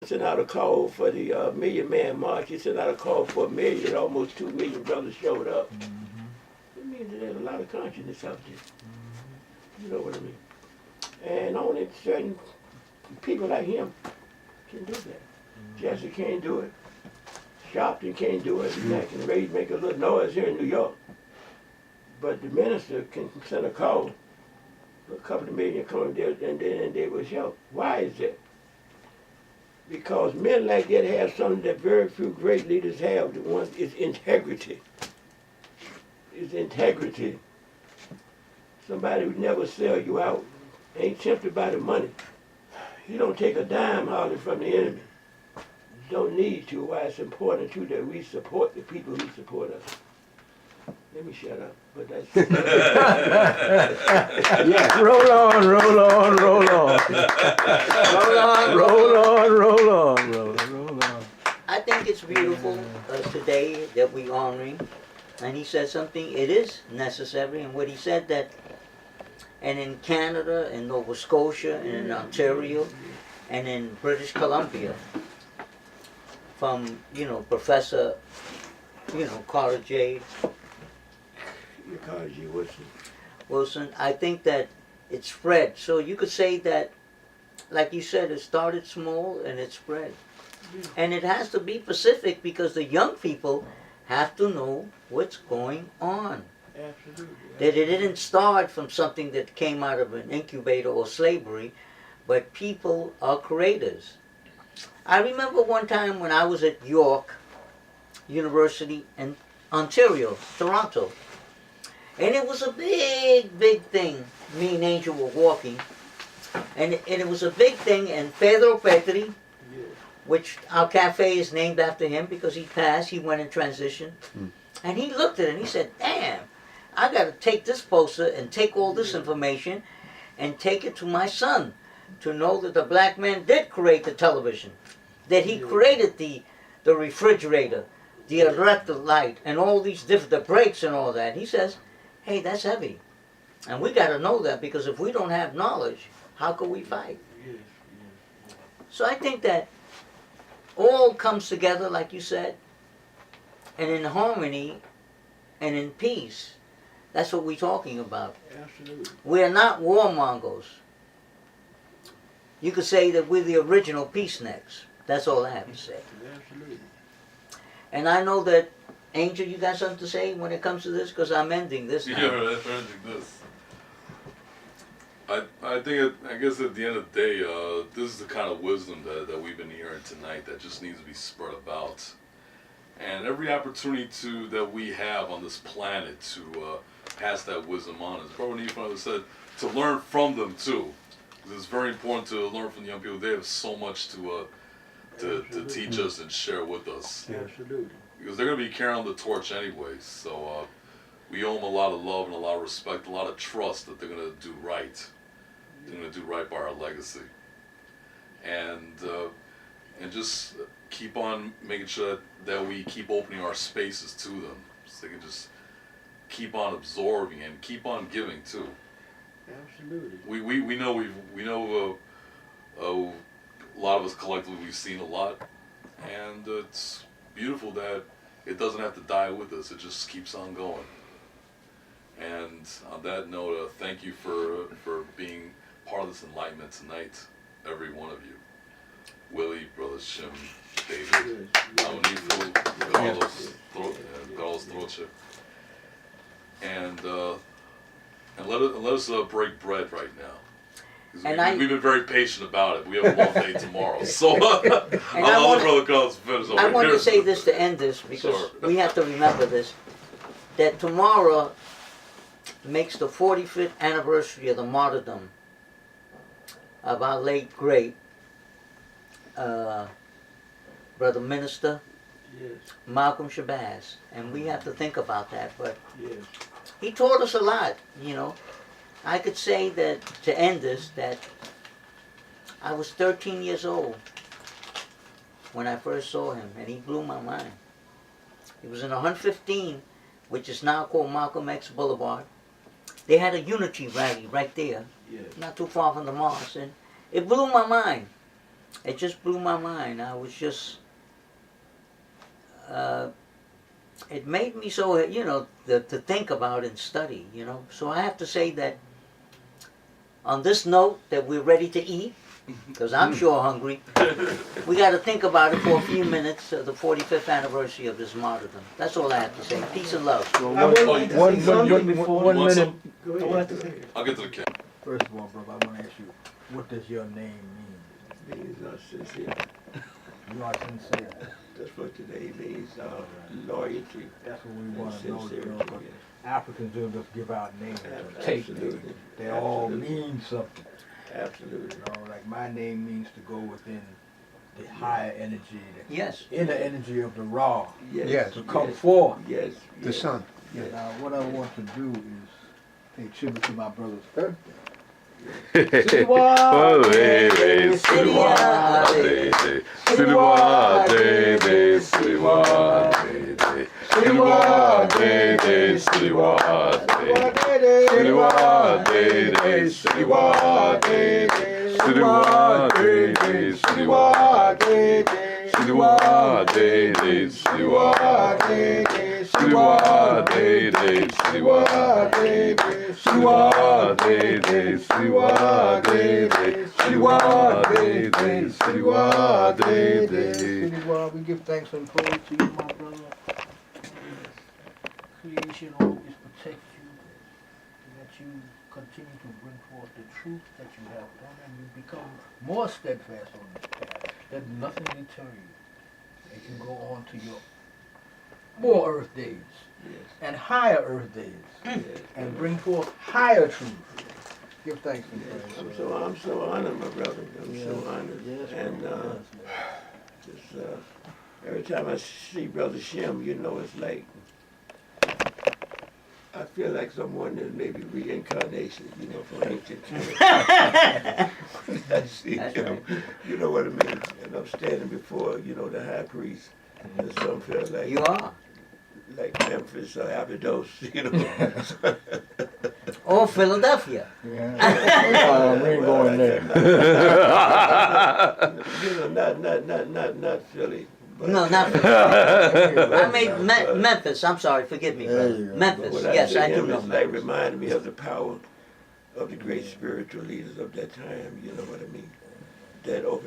Sent out a call for the Million Man March. He sent out a call for 1 million, almost 2 million brothers showed up. It means that there's a lot of consciousness out there. You know what I mean? And only certain people like him can do that. Jesse can't do it. Sharpton can't do it. He's not can make a little noise here in New York. But the minister can send a call, a couple of million come there, and then they will show. Why is that? Because men like that have something that very few great leaders have. The one is integrity. It's integrity. Somebody who never sell you out, ain't tempted by the money. You don't take a dime hardly from the enemy. You don't need to. Why it's important too that we support the people who support us. Let me shut up. But that's yeah. Roll on, roll on, roll on. Roll on, roll on, roll on, roll on. I think it's beautiful today that we honoring. And he said something, it is necessary. And what he said that, and in Canada, in Nova Scotia, and in Ontario, and in British Columbia, from, Professor, Carter J. Wilson, I think that it spread. So you could say that, like you said, it started small and it spread. And it has to be specific because the young people have to know what's going on. Absolutely. That it didn't start from something that came out of an incubator or slavery, but people are creators. I remember one time when I was at York University in Ontario, Toronto, and it was a big, big thing. Me and Angel were walking, and it was a big thing, and Pedro Petri, which our cafe is named after him because he passed, he went in transition, and he looked at it and he said, damn, I got to take this poster and take all this information and take it to my son to know that the black man did create the television, that he created the refrigerator, the electric light, and all these different, the brakes and all that. He says, hey, that's heavy. And we got to know that because if we don't have knowledge, how can we fight? So I think that all comes together, like you said, and in harmony and in peace. That's what we're talking about. Absolutely. We're not warmongers. You could say that we're the original peaceniks. That's all I have to say. Absolutely. And I know that, Angel, you got something to say when it comes to this? Because I'm ending this now. Yeah, I'm ending this. I guess at the end of the day, this is the kind of wisdom that we've been hearing tonight that just needs to be spread about. And every opportunity that we have on this planet to pass that wisdom on, as Brother Nephi said, to learn from them too. Because it's very important to learn from the young people. They have so much to teach us and share with us. Absolutely. Because they're going to be carrying the torch anyway. So we owe them a lot of love and a lot of respect, a lot of trust that they're going to do right. They're going to do right by our legacy. And just keep on making sure that we keep opening our spaces to them. So they can just keep on absorbing and keep on giving too. Absolutely. We know a lot of us collectively we've seen a lot, and it's beautiful that it doesn't have to die with us. It just keeps on going. And on that note, thank you for being part of this enlightenment tonight, every one of you. Willie, Brother Shim, David, Aunifu, Carlos Troche. And let us break bread right now. And we've been very patient about it. We have a long day tomorrow. So I'll let Brother Carlos finish over I want here. to say this to end this because we have to remember this, that tomorrow makes the 45th anniversary of the martyrdom of our late great Brother Minister Malcolm Shabazz, and we have to think about that. But he taught us a lot, I could say that, to end this, that I was 13 years old when I first saw him, and he blew my mind. He was in 115, which is now called Malcolm X Boulevard. They had a unity rally right there, not too far from the mosque, and it blew my mind. it just blew my mind. I was just, it made me so, to think about and study, So I have to say that on this note that we're ready to eat, because I'm sure hungry, we got to think about it for a few minutes, the 45th anniversary of this martyrdom. That's all I have to say. Peace and love. Well, I would like to say something before. one Want minute. Go ahead. I want to say, I'll get to the camera. first of all, brother, I want to ask you, what does your name mean? Means sincere. You are sincere. That's what today means. Loyalty. That's what we and want to know. sincerity. Because Africans don't just give out names. or take names. Absolutely. They all Absolutely. mean something. Absolutely. Like my name means to go within the higher energy, the Yes. inner energy of the raw, Yes. to come yes, forth. Yes. The yes, sun. Yes. Now, what I want to do is pay tribute to my brother's birthday. We give thanks and praise to you, my brother. Creation always protects you, that you continue to bring forth the truth that you have done, and you become more steadfast on this path. Let nothing deter you. And you go on to your more earth days Yes. and higher earth days, Yes. and bring forth higher truth. Give thanks and praise. I'm so honored, my brother. I'm so honored. Yes, And brother. just, every time I see Brother Shem, it's like I feel like someone that maybe reincarnation, from ancient times. I see That's him. right. You know what I mean? And I'm standing before, the high priest. And some feel like You are. like Memphis or Abydos, Or Philadelphia. Yeah. We ain't going there. Not Philly. But No, not Philadelphia. I mean Memphis. I'm sorry. Forgive me, There brother. you go. Memphis. What Yes, I see do him know is like Memphis. reminding me of the power of the great spiritual leaders of that time. You know what I mean? That open.